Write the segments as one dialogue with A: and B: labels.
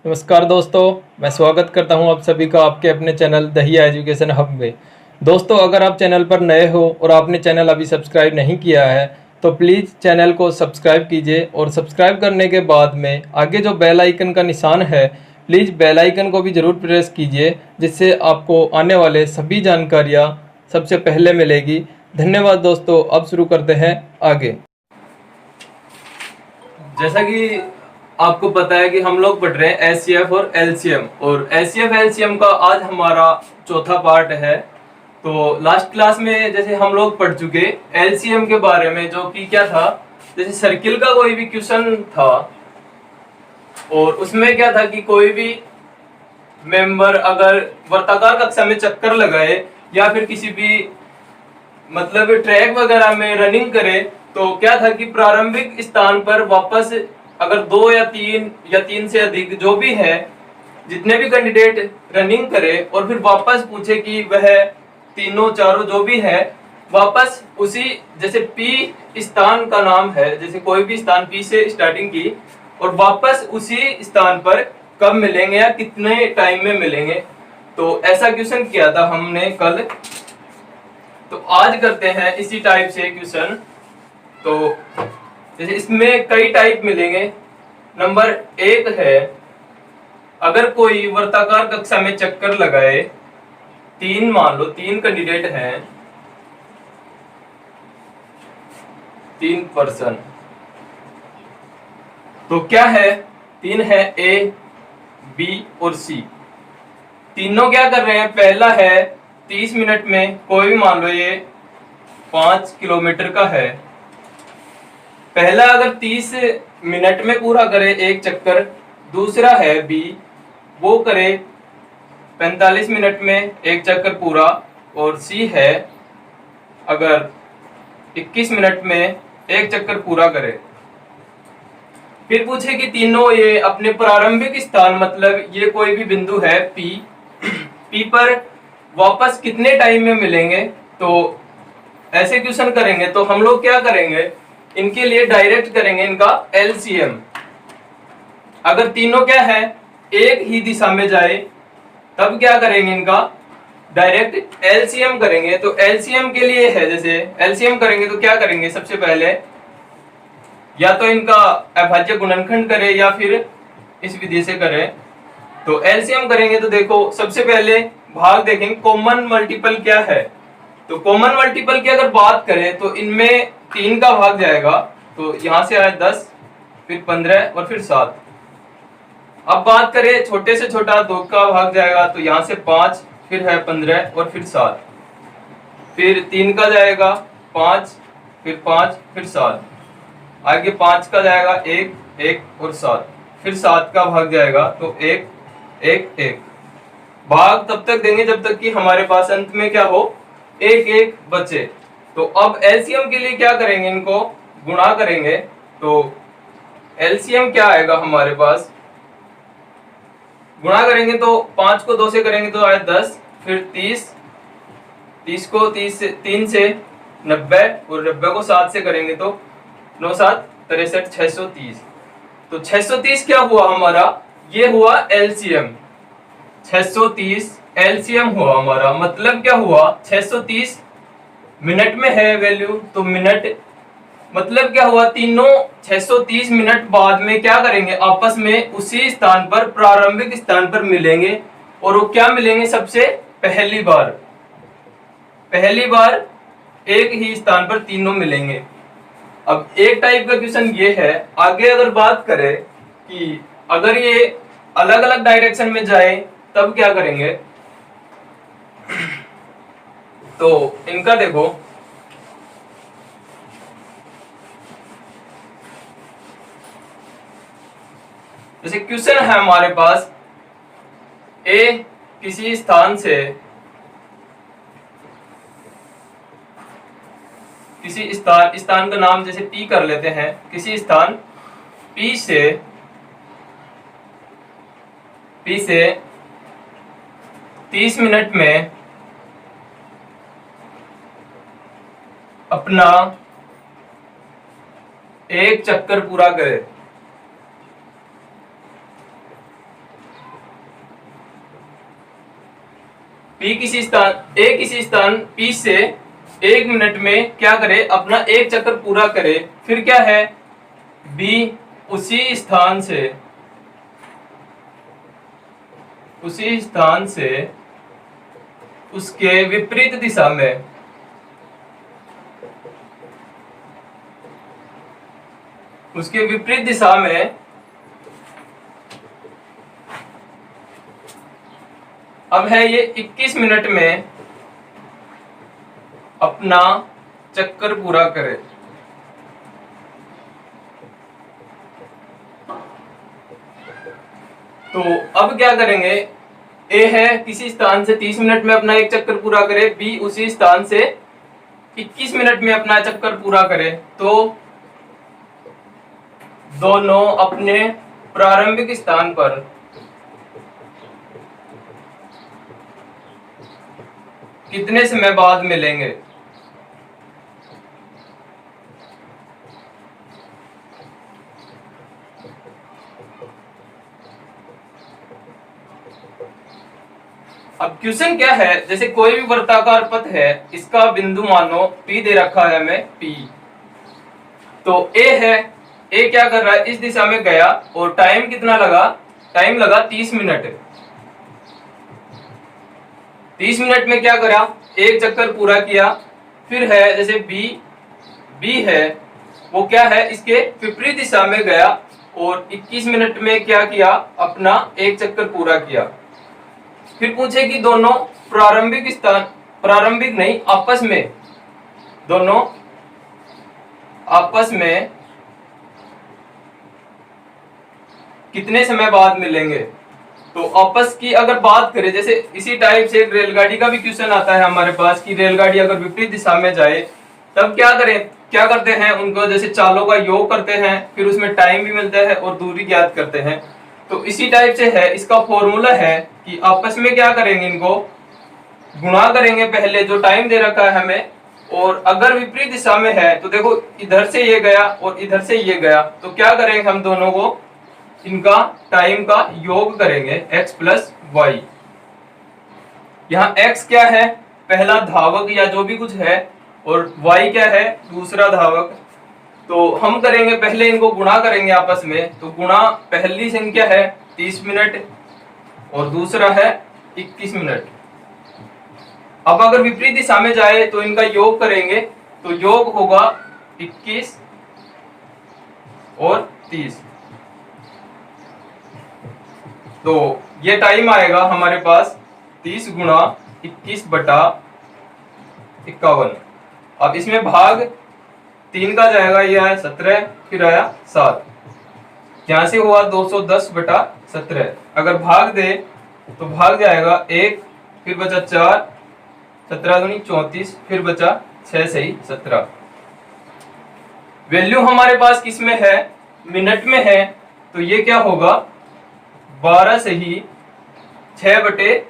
A: नमस्कार दोस्तों, मैं स्वागत करता हूं आप सभी का आपके अपने चैनल दहिया एजुकेशन हब में। दोस्तों, अगर आप चैनल पर नए हो और आपने चैनल अभी सब्सक्राइब नहीं किया है तो प्लीज़ चैनल को सब्सक्राइब कीजिए और सब्सक्राइब करने के बाद में आगे जो बेल आइकन का निशान है, प्लीज़ बेल आइकन को भी ज़रूर प्रेस कीजिए, जिससे आपको आने वाले सभी जानकारियाँ सबसे पहले मिलेगी। धन्यवाद दोस्तों। अब शुरू करते हैं आगे। जैसा कि आपको पता है कि हम लोग पढ़ रहे हैं एचसीएफ और एलसीएम, और एचसीएफ एलसीएम का आज हमारा चौथा पार्ट है। तो लास्ट क्लास में जैसे हम लोग पढ़ चुके एलसीएम के बारे में, जो कि क्या था, जैसे सर्किल का कोई भी क्वेश्चन था और उसमें क्या था कि कोई भी मेंबर अगर वर्ताकार कक्षा में चक्कर लगाए या फिर किसी भी मतलब ट्रैक वगैरह में रनिंग करे तो क्या था कि प्रारंभिक स्थान पर वापस अगर दो या तीन से अधिक जो भी है, जितने भी कैंडिडेट रनिंग करे और फिर वापस पूछे कि वह तीनों चारों जो भी है वापस उसी, जैसे पी स्थान का नाम है, जैसे कोई भी स्थान पी से स्टार्टिंग की और वापस उसी स्थान पर कब मिलेंगे या कितने टाइम में मिलेंगे। तो ऐसा क्वेश्चन किया था हमने कल। तो आज करते हैं इसी टाइप से क्वेश्चन। तो जैसे इसमें कई टाइप मिलेंगे। नंबर एक है, अगर कोई वर्ताकार कक्षा में चक्कर लगाए, मान लो तीन कैंडिडेट हैं, 3 पर्सन, तो क्या है, 3 है, ए बी और सी। तीनों क्या कर रहे हैं, पहला है 30 मिनट में, कोई भी मान लो ये 5 किलोमीटर का है, पहला अगर 30 मिनट में पूरा करे एक चक्कर। दूसरा है बी, वो करे 45 मिनट में एक चक्कर पूरा। और सी है अगर 21 मिनट में एक चक्कर पूरा करे। फिर पूछे कि तीनों ये अपने प्रारंभिक स्थान, मतलब ये कोई भी बिंदु है पी पर वापस कितने टाइम में मिलेंगे। तो ऐसे क्वेश्चन करेंगे तो हम लोग क्या करेंगे, इनके लिए डायरेक्ट करेंगे इनका एलसीएम। अगर तीनों क्या है, एक ही दिशा में जाए, तब क्या करेंगे, इनका डायरेक्ट एलसीएम करेंगे। तो एलसीएम के लिए है, जैसे एलसीएम करेंगे तो क्या करेंगे, सबसे पहले या तो इनका अभाज्य गुणनखंड करें या फिर इस विधि से करें। तो एलसीएम करेंगे तो देखो, सबसे पहले भाग देखेंगे कॉमन मल्टीपल क्या है। तो कॉमन मल्टीपल की अगर बात करें तो इनमें 3 का भाग जाएगा, तो यहां से आया 10, फिर 15 और फिर 7। अब बात करें छोटे से छोटा, 2 का भाग जाएगा, तो यहां से 5, फिर है 15 और फिर 7। फिर 3 का जाएगा 5, फिर 5, फिर 7। आगे 5 का जाएगा 1, 1 और 7। फिर 7 का भाग जाएगा, तो 1, 1, 1। भाग तब तक देंगे जब तक कि हमारे पास अंत में क्या हो, 1, 1 बचे। तो अब एलसीएम के लिए क्या करेंगे, इनको गुणा करेंगे। तो एलसीएम क्या आएगा हमारे पास, गुणा करेंगे तो 5 को 2 से करेंगे तो आए 10, फिर 30, 30 को 3 से 90 और 90 को 7 से करेंगे तो 9, 7, 63, 630। तो 630 क्या हुआ हमारा, ये हुआ एलसीएम। 630 एलसीएम हुआ हमारा, मतलब क्या हुआ, 630 मिनट में है वैल्यू, तो मिनट मतलब क्या हुआ, तीनों 630 मिनट बाद में क्या करेंगे, आपस में उसी स्थान पर, प्रारंभिक स्थान पर मिलेंगे। और वो क्या मिलेंगे, सबसे पहली बार एक ही स्थान पर तीनों मिलेंगे। अब एक टाइप का क्वेश्चन ये है। आगे अगर बात करें कि अगर ये अलग अलग डायरेक्शन में जाए तब क्या करेंगे, तो इनका देखो, जैसे क्वेश्चन है हमारे पास, ए किसी स्थान से, किसी स्थान का नाम जैसे पी कर लेते हैं, किसी स्थान पी से 30 मिनट में अपना एक चक्कर पूरा करे। ए किसी स्थान P से 1 मिनट में क्या करे, अपना एक चक्कर पूरा करे। फिर क्या है, B उसी स्थान से उसके विपरीत दिशा में अब है ये 21 मिनट में अपना चक्कर पूरा करे। तो अब क्या करेंगे, ए है किसी स्थान से 30 मिनट में अपना एक चक्कर पूरा करे, बी उसी स्थान से 21 मिनट में अपना चक्कर पूरा करे। तो दोनों अपने प्रारंभिक स्थान पर कितने समय बाद मिलेंगे। अब क्वेश्चन क्या है, जैसे कोई भी वर्ताकार पथ है, इसका बिंदु मानो P दे रखा है हमें P। तो A है, A क्या कर रहा है, इस दिशा में गया और टाइम कितना लगा, टाइम लगा 30 मिनट। 30 मिनट में क्या करा, एक चक्कर पूरा किया। फिर है जैसे B है, वो क्या है, इसके विपरीत दिशा में गया और 21 मिनट में क्या किया, अपना एक चक्कर पूरा किया। फिर पूछे कि दोनों प्रारंभिक नहीं, दोनों आपस में कितने समय बाद मिलेंगे। तो आपस की अगर बात करें, जैसे इसी टाइप से रेलगाड़ी का भी क्वेश्चन आता है हमारे पास कि रेलगाड़ी अगर विपरीत दिशा में जाए तब क्या करते हैं, उनको जैसे चालों का योग करते हैं, फिर उसमें टाइम भी मिलता है और दूरी ज्ञात करते हैं। तो इसी टाइप से है, इसका फॉर्मूला है कि आपस में क्या करेंगे, इनको गुणा करेंगे पहले जो टाइम दे रखा है हमें, और अगर विपरीत दिशा में है तो देखो इधर से ये गया और इधर से ये गया, तो क्या करेंगे, हम दोनों को इनका टाइम का योग करेंगे x प्लस वाई। यहाँ x क्या है, पहला धावक या जो भी कुछ है, और y क्या है, दूसरा धावक। तो हम करेंगे पहले इनको गुणा करेंगे आपस में। तो गुणा, पहली संख्या है 30 मिनट और दूसरा है 21 मिनट। अब अगर विपरीत दिशा में जाए तो इनका योग करेंगे, तो योग होगा 21 और 30। तो ये टाइम आएगा हमारे पास 30 गुणा 21 बटा 51। अब इसमें भाग 3 का जाएगा, ये आया 17, फिर आया 7, यहां से हुआ 210 बटा 17। अगर भाग दे तो भाग जाएगा 1, फिर बचा 4, 17 दूनी 34, फिर बचा 6 सही 17। वैल्यू हमारे पास किसमें है, मिनट में है। तो ये क्या होगा, 12 सही 6 बटे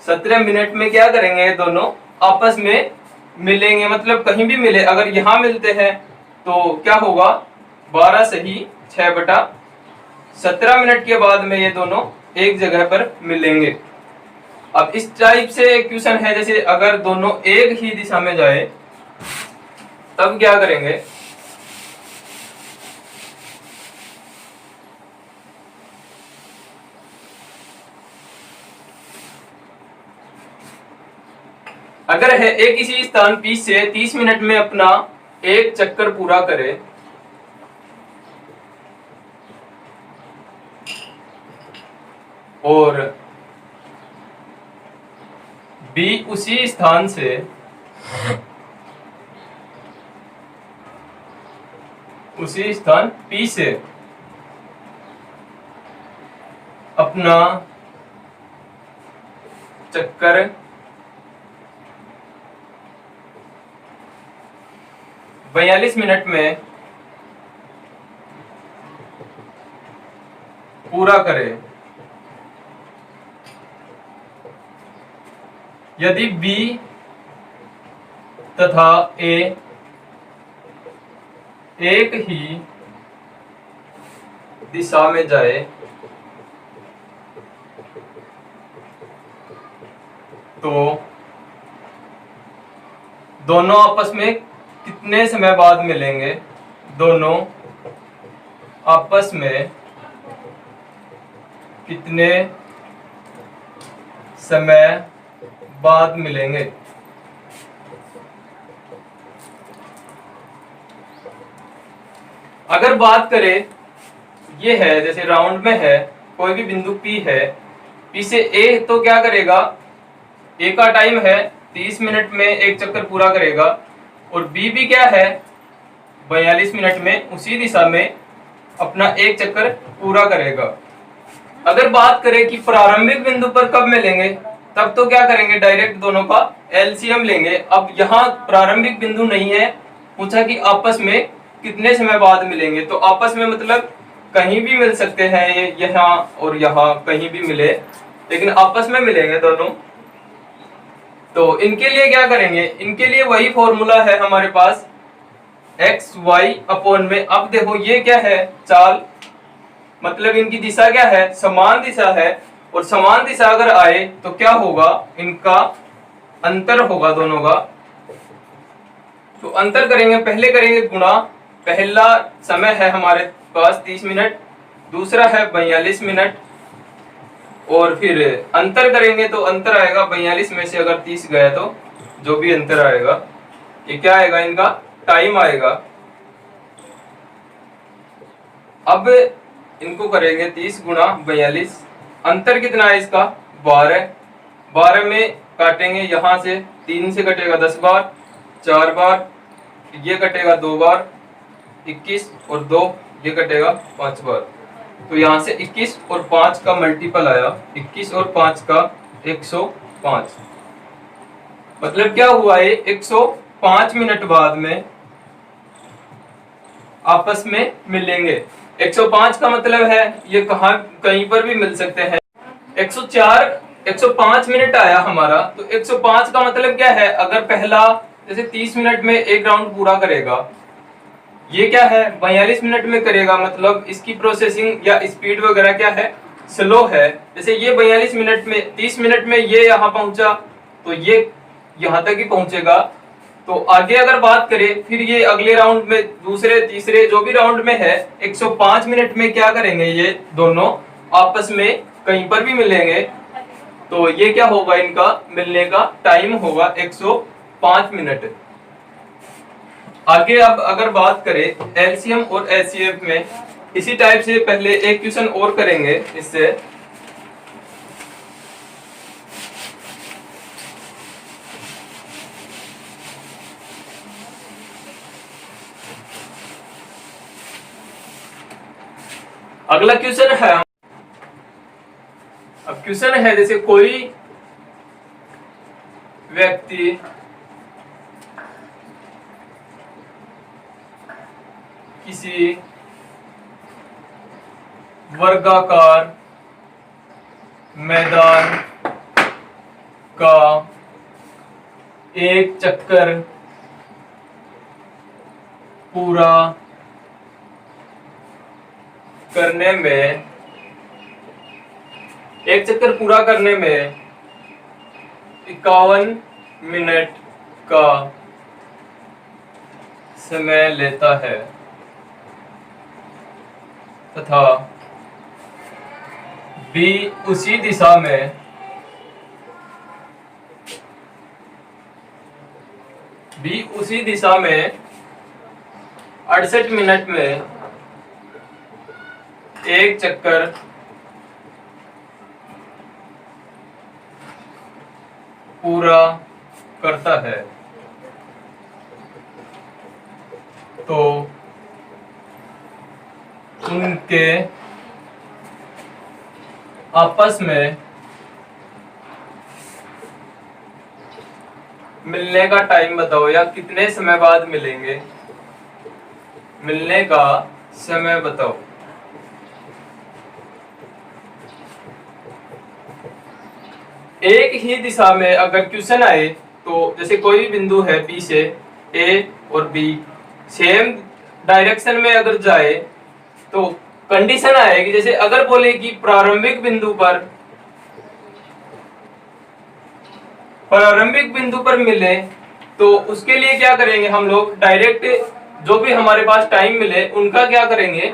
A: 17 मिनट में क्या करेंगे, दोनों आपस में मिलेंगे। मतलब कहीं भी मिले, अगर यहां मिलते हैं तो क्या होगा, 12 सही 6 बटा 17 मिनट के बाद में ये दोनों एक जगह पर मिलेंगे। अब इस टाइप से क्वेश्चन है, जैसे अगर दोनों एक ही दिशा में जाए तब क्या करेंगे। अगर है एक किसी स्थान P से 30 मिनट में अपना एक चक्कर पूरा करे, और B उसी स्थान P से अपना चक्कर बयालीस मिनट में पूरा करे। यदि B तथा A एक ही दिशा में जाए तो दोनों आपस में कितने समय बाद मिलेंगे? दोनों आपस में कितने समय बाद मिलेंगे? अगर बात करें, ये है जैसे राउंड में है, कोई भी बिंदु P है, P से A तो क्या करेगा? A का टाइम है 30 मिनट में एक चक्कर पूरा करेगा, और B भी क्या है 42 मिनट में उसी दिशा में अपना एक चक्कर पूरा करेगा। अगर बात करें कि प्रारंभिक बिंदु पर कब मिलेंगे, तब तो क्या करेंगे, डायरेक्ट दोनों का एलसीएम लेंगे। अब यहाँ प्रारंभिक बिंदु नहीं है, पूछा कि आपस में कितने समय बाद मिलेंगे, तो आपस में मतलब कहीं भी मिल सकते हैं, ये यहाँ और यहाँ कहीं भी मिले, लेकिन आपस में मिलेंगे दोनों। तो इनके लिए क्या करेंगे, इनके लिए वही फॉर्मूला है हमारे पास एक्स वाई अपॉन में। अब देखो ये क्या है, चाल, मतलब इनकी दिशा क्या है, समान दिशा है, और समान दिशा अगर आए तो क्या होगा, इनका अंतर होगा दोनों का। तो अंतर करेंगे, पहले करेंगे गुणा। पहला समय है हमारे पास 30 मिनट, दूसरा है 42 मिनट, और फिर अंतर करेंगे तो अंतर आएगा 42 में से अगर 30 गया तो जो भी अंतर आएगा ये क्या आएगा, इनका टाइम आएगा। अब इनको करेंगे 30 गुणा 42, अंतर कितना है इसका 12, 12 में काटेंगे, यहां से 3 से कटेगा 10 बार, 4 बार, ये कटेगा 2 बार 21, और 2 ये कटेगा 5 बार। तो यहाँ से 21 और 5 का मल्टीपल आया, 21 और 5 का 105। मतलब क्या हुआ, ये 105 मिनट बाद में आपस में मिलेंगे। 105 का मतलब है ये कहीं पर भी मिल सकते हैं। 105 मिनट आया हमारा, तो 105 का मतलब क्या है, अगर पहला जैसे 30 मिनट में एक राउंड पूरा करेगा, ये क्या है 42 मिनट में करेगा, मतलब इसकी प्रोसेसिंग या स्पीड वगैरह क्या है, स्लो है। जैसे ये 42 मिनट में, 30 मिनट में ये यहाँ पहुंचा, तो ये यहाँ तक ही पहुंचेगा। तो आगे अगर बात करें, फिर ये अगले राउंड में, दूसरे तीसरे जो भी राउंड में है, 105 मिनट में क्या करेंगे, ये दोनों आपस में कहीं पर भी मिलेंगे। तो ये क्या होगा, इनका मिलने का टाइम होगा 105 मिनट। आगे अब अगर बात करें एलसीएम और एचसीएफ में, इसी टाइप से पहले एक क्वेश्चन और करेंगे इससे। अगला क्वेश्चन है, अब क्वेश्चन है जैसे कोई व्यक्ति किसी वर्गाकार मैदान का एक चक्कर पूरा करने में, एक चक्कर पूरा करने में 51 मिनट का समय लेता है, तथा बी उसी दिशा में बी उसी दिशा में 68 मिनट में एक चक्कर पूरा करता है, तो उनके आपस में मिलने का टाइम बताओ, या कितने समय बाद मिलेंगे, मिलने का समय बताओ। एक ही दिशा में अगर क्वेश्चन आए, तो जैसे कोई भी बिंदु है P से A और B सेम डायरेक्शन में अगर जाए, तो कंडीशन आएगी, जैसे अगर बोले कि प्रारंभिक बिंदु पर प्रारंभिक बिंदु पर मिले तो उसके लिए क्या करेंगे हम लोग, डायरेक्ट जो भी हमारे पास टाइम मिले उनका क्या करेंगे,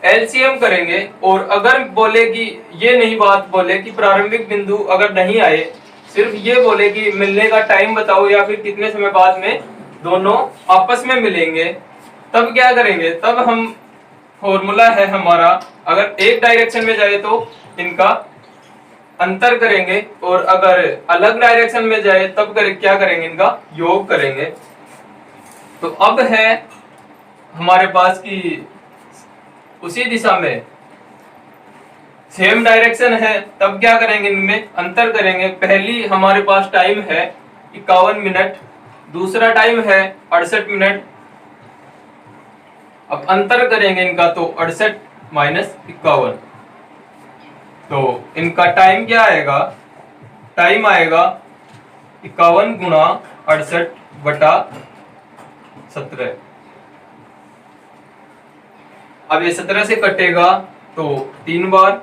A: एलसीएम करेंगे। और अगर बोले कि ये नहीं बात बोले कि प्रारंभिक बिंदु अगर नहीं आए, सिर्फ ये बोले कि मिलने का टाइम बताओ या फिर कितने समय बाद में दोनों आपस में मिलेंगे, तब क्या करेंगे, तब हम फॉर्मूला है हमारा, अगर एक डायरेक्शन में जाए तो इनका अंतर करेंगे और अगर अलग डायरेक्शन में जाए तब क्या करेंगे, इनका योग करेंगे। तो अब है हमारे पास कि उसी दिशा में सेम डायरेक्शन है, तब क्या करेंगे, इनमें अंतर करेंगे। पहली हमारे पास टाइम है 51 मिनट, दूसरा टाइम है 68 मिनट। अब अंतर करेंगे इनका तो 68 माइनस 51, तो इनका टाइम क्या आएगा, टाइम आएगा 51 गुणा 68 बटा 17। अब ये 17 से कटेगा तो 3 बार,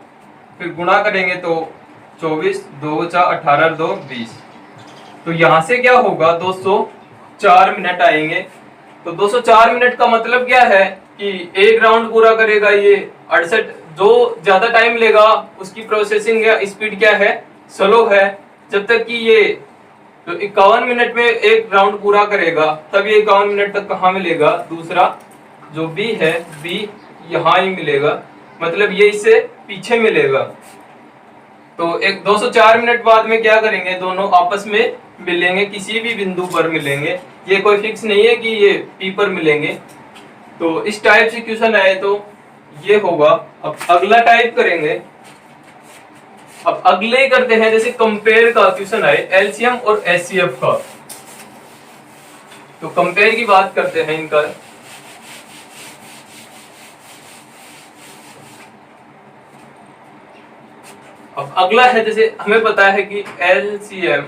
A: फिर गुणा करेंगे तो 24, 2 × 18, 2 20। तो यहां से क्या होगा, 204 मिनट आएंगे। तो 204 मिनट का मतलब क्या है कि एक राउंड पूरा करेगा ये 68। जो ज्यादा टाइम लेगा उसकी प्रोसेसिंग या स्पीड क्या है, स्लो है। जब तक कि ये तो 51 मिनट में एक राउंड पूरा करेगा, तब ये 51 मिनट तक कहाँ मिलेगा, दूसरा जो बी है, बी यहाँ ही मिलेगा, मतलब ये इससे पीछे मिलेगा। तो एक 204 मिनट बाद में क्या करेंगे, दोनों आपस में मिलेंगे, किसी भी बिंदु पर मिलेंगे, ये कोई फिक्स नहीं है कि ये पी पर मिलेंगे। तो इस टाइप से क्वेश्चन आए तो ये होगा। अब अगला टाइप करेंगे, अब अगले करते हैं, जैसे कंपेयर का क्वेश्चन आए एलसीएम और एचसीएफ का, तो कंपेयर की बात करते हैं इनका। अब अगला है, जैसे हमें पता है कि एलसीएम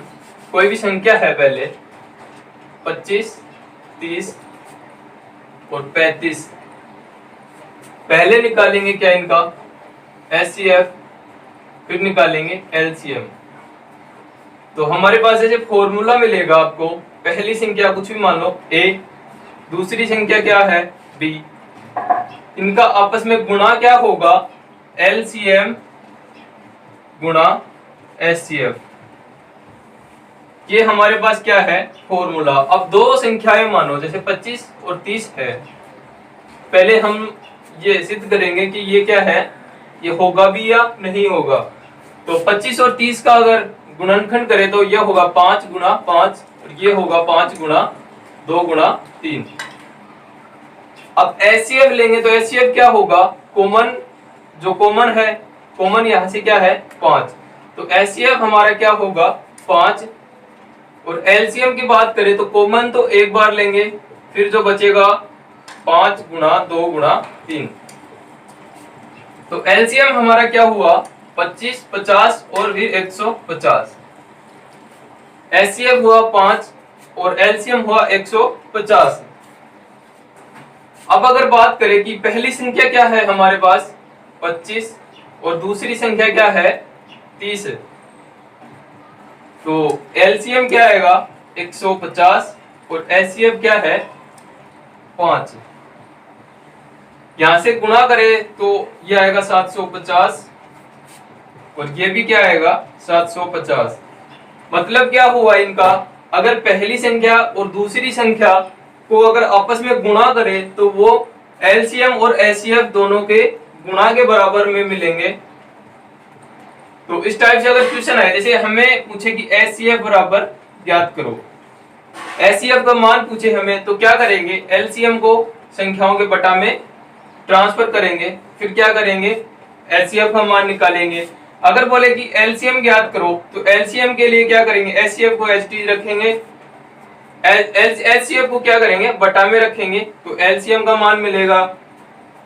A: कोई भी संख्या है, पहले 25, 30 और 35, पहले निकालेंगे क्या इनका एचसीएफ, फिर निकालेंगे एलसीएम। तो हमारे पास जैसे फॉर्मूला मिलेगा आपको, पहली संख्या कुछ भी मान लो a, दूसरी संख्या क्या है b, इनका आपस में गुणा क्या होगा, एलसीएम गुणा एचसीएफ। ये हमारे पास क्या है फॉर्मूला। अब दो संख्याएं मानो, जैसे 25 और 30 है, पहले हम ये सिद्ध करेंगे कि ये क्या है, ये होगा भी या नहीं होगा। तो 25 और 30 का अगर गुणनखंड करें तो यह होगा 5 गुणा 5 और ये होगा 5 गुणा 2 गुणा 3। अब एचसीएफ लेंगे तो एचसीएफ क्या होगा, कॉमन, जो कॉमन है, कॉमन यहां से क्या है 5, तो एचसीएफ हमारा क्या होगा 5। और एलसीएम की बात करें तो कॉमन तो एक बार लेंगे, फिर जो बचेगा 5 गुणा 2 गुणा 3। तो एलसीएम हमारा क्या हुआ 25, 50 और फिर 150। एचसीएफ हुआ 5 और एलसीएम हुआ 150। अब अगर बात करें कि पहली संख्या क्या है हमारे पास 25 और दूसरी संख्या क्या है 30, तो एलसीएम क्या आएगा 150 और एचसीएफ क्या है 5। यहां से गुणा करें तो ये आएगा 750 और ये भी क्या आएगा 750। मतलब क्या हुआ इनका, अगर पहली संख्या और दूसरी संख्या को अगर आपस में गुणा करें तो वो एलसीएम और एचसीएफ दोनों के गुणा के बराबर में मिलेंगे। तो इस टाइप से अगर क्वेश्चन आए, जैसे हमें पूछे कि एचसीएफ बराबर ज्ञात करो, एचसीएफ का मान पूछे हमें, तो क्या करेंगे, एलसीएम को संख्याओं के बटा में ट्रांसफर करेंगे, फिर क्या करेंगे एचसीएफ का मान निकालेंगे। अगर बोले कि एलसीएम ज्ञात करो तो एलसीएम के लिए क्या करेंगे, एचसीएफ को एचटी रखेंगे, एचसीएफ को क्या करेंगे बटा में रखेंगे, तो एलसीएम का मान मिलेगा।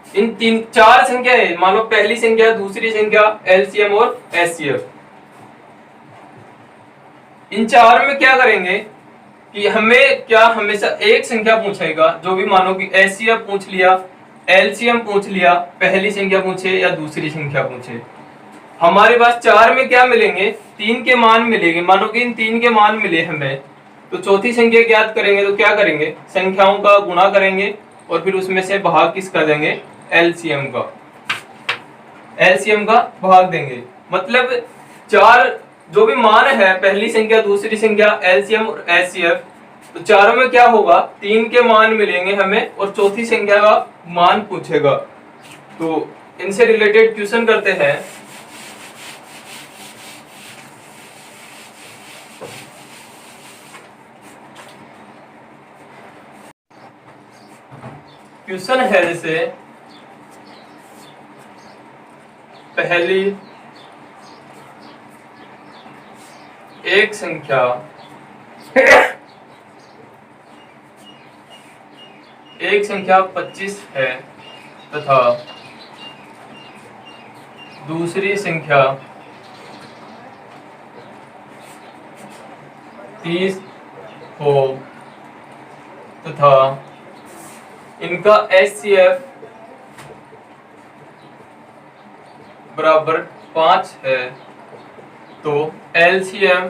A: इन चार संख्या है, मान लो पहली संख्या, दूसरी संख्या, एलसीएम और एचसीएफ, इन चार में क्या करेंगे कि हमें क्या हमेशा एक संख्या पूछेगा, जो भी मानो कि एचसीएफ पूछ लिया, एलसीएम पूछ लिया, पहली संख्या पूछे या दूसरी संख्या पूछे, हमारे पास 4 में क्या मिलेंगे, 3 के मान मिलेंगे। मानो कि इन 3 के मान मिले हमें, तो चौथी संख्या ज्ञात करेंगे तो क्या करेंगे, संख्याओं का गुणा करेंगे और फिर उसमें से भाग किसका देंगे, एलसीएम का, एलसीएम का भाग देंगे। मतलब 4 जो भी मान है, पहली संख्या, दूसरी संख्या, एलसीएम और एचसीएफ, तो चारों में क्या होगा, 3 के मान मिलेंगे हमें और चौथी संख्या का मान पूछेगा। तो इनसे रिलेटेड क्वेश्चन करते हैं। क्वेश्चन है जैसे पहली एक संख्या एक संख्या 25 है तथा दूसरी संख्या 30 हो तथा इनका एचसीएफ बराबर 5 है, तो एलसीएम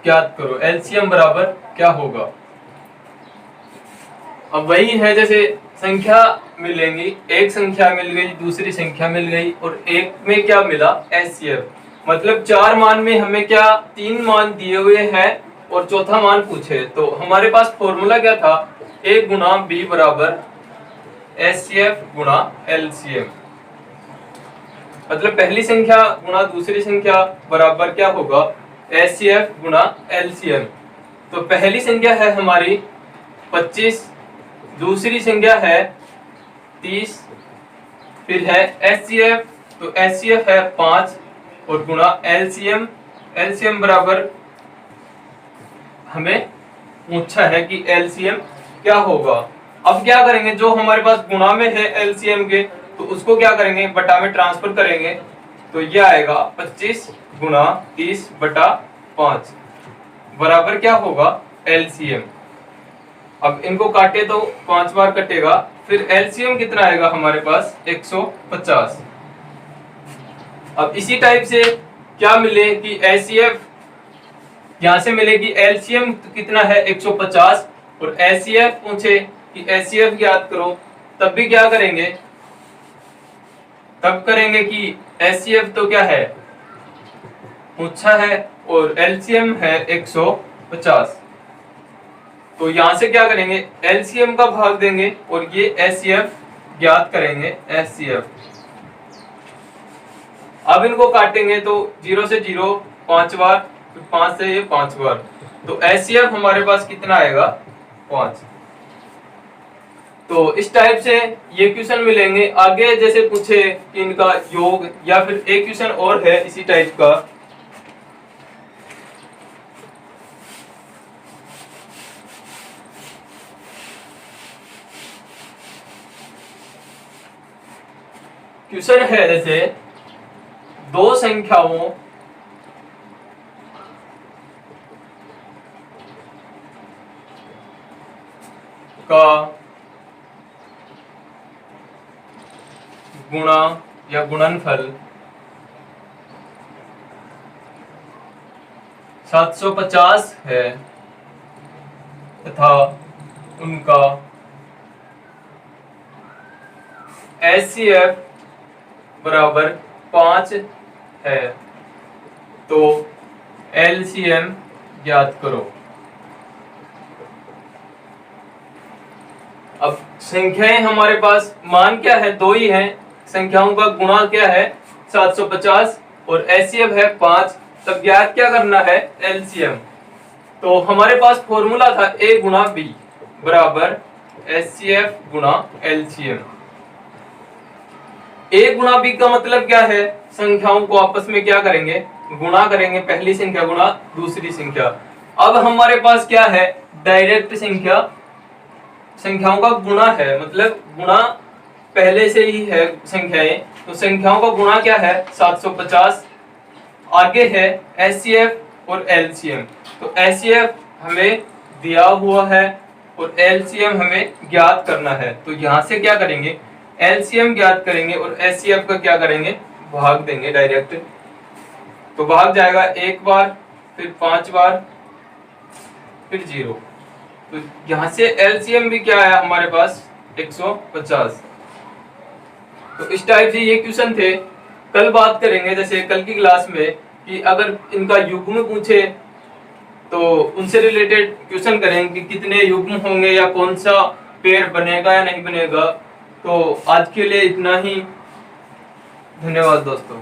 A: ज्ञात करो। एलसीएम बराबर क्या होगा। अब वही है जैसे संख्या मिलेंगी, एक संख्या मिल गई, दूसरी संख्या मिल गई और एक में क्या मिला, एचसीएफ। मतलब 4 मान में हमें क्या 3 मान दिए हुए हैं और चौथा मान पूछे। तो हमारे पास फॉर्मूला क्या था, a गुणा b बराबर एचसीएफ गुणा एलसीएम। मतलब पहली संख्या गुणा दूसरी संख्या बराबर क्या होगा, एचसीएफ गुणा एलसीएम। तो पहली संख्या है हमारी 25, दूसरी संख्या है 30, फिर है एचसीएफ, तो एचसीएफ है 5 और गुणा एलसीएम। एलसीएम बराबर हमें पूछा है कि एलसीएम क्या होगा। अब क्या करेंगे, जो हमारे पास गुणा में है एलसीएम के, तो उसको क्या करेंगे, बटा में ट्रांसफर करेंगे। तो ये आएगा 25 गुणा 30 बटा 5 बराबर क्या होगा, एलसीएम। अब इनको काटे तो 5 बार कटेगा, फिर एलसीएम कितना आएगा हमारे पास, 150। अब इसी टाइप से क्या मिले कि एचसीएफ यहां से मिले कि एलसीएम कितना है 150 और एचसीएफ पूछे कि एचसीएफ ज्ञात करो, तब भी क्या करेंगे, तब करेंगे कि एचसीएफ तो क्या है पूछा है और एलसीएम है 150। तो यहां से क्या करेंगे, एलसीएम का भाग देंगे और ये एचसीएफ ज्ञात करेंगे, एचसीएफ। अब इनको काटेंगे तो 0 से 0 5 बार, फिर 5 से ये 5 बार, तो एचसीएफ हमारे पास कितना आएगा, 5। तो इस टाइप से ये क्वेश्चन मिलेंगे। आगे जैसे पूछे कि इनका योग, या फिर एक क्वेश्चन और है इसी टाइप का, क्वेश्चन है जैसे दो संख्याओं का गुणा या गुणनफल 750 है तथा उनका एचसीएफ बराबर 5 है, तो एलसीएम ज्ञात करो। अब संख्याएं हमारे पास मान क्या है, 2 ही हैं, संख्याओं का गुणा क्या है 750 और एचसीएफ है 5, तब ज्ञात क्या करना है, एलसीएम। तो हमारे पास फॉर्मूला था a गुणा b बराबर एचसीएफ गुणा एलसीएम। a गुणा b का मतलब क्या है, संख्याओं को आपस में क्या करेंगे, गुणा करेंगे, पहली संख्या गुणा दूसरी संख्या। अब हमारे पास क्या है, डायरेक्ट संख्याओं का गुणा है, मतलब गुणा पहले से ही है संख्याएं, तो संख्याओं का गुणा क्या है 750, आगे है एचसीएफ और एलसीएम। तो एचसीएफ हमें दिया हुआ है और एलसीएम हमें ज्ञात करना है, तो यहां से क्या करेंगे, एलसीएम ज्ञात करेंगे और एचसीएफ का क्या करेंगे, भाग देंगे डायरेक्ट, तो भाग जाएगा 1 बार, फिर 5 बार, फिर 0। तो यहाँ से एलसीएम भी क्या है हमारे पास 150। तो इस टाइप से ये क्वेश्चन थे। कल बात करेंगे जैसे कल की क्लास में कि अगर इनका युग्म पूछे तो उनसे रिलेटेड क्वेश्चन करेंगे कि कितने युग्म होंगे या कौन सा पेयर बनेगा या नहीं बनेगा। तो आज के लिए इतना ही। धन्यवाद दोस्तों।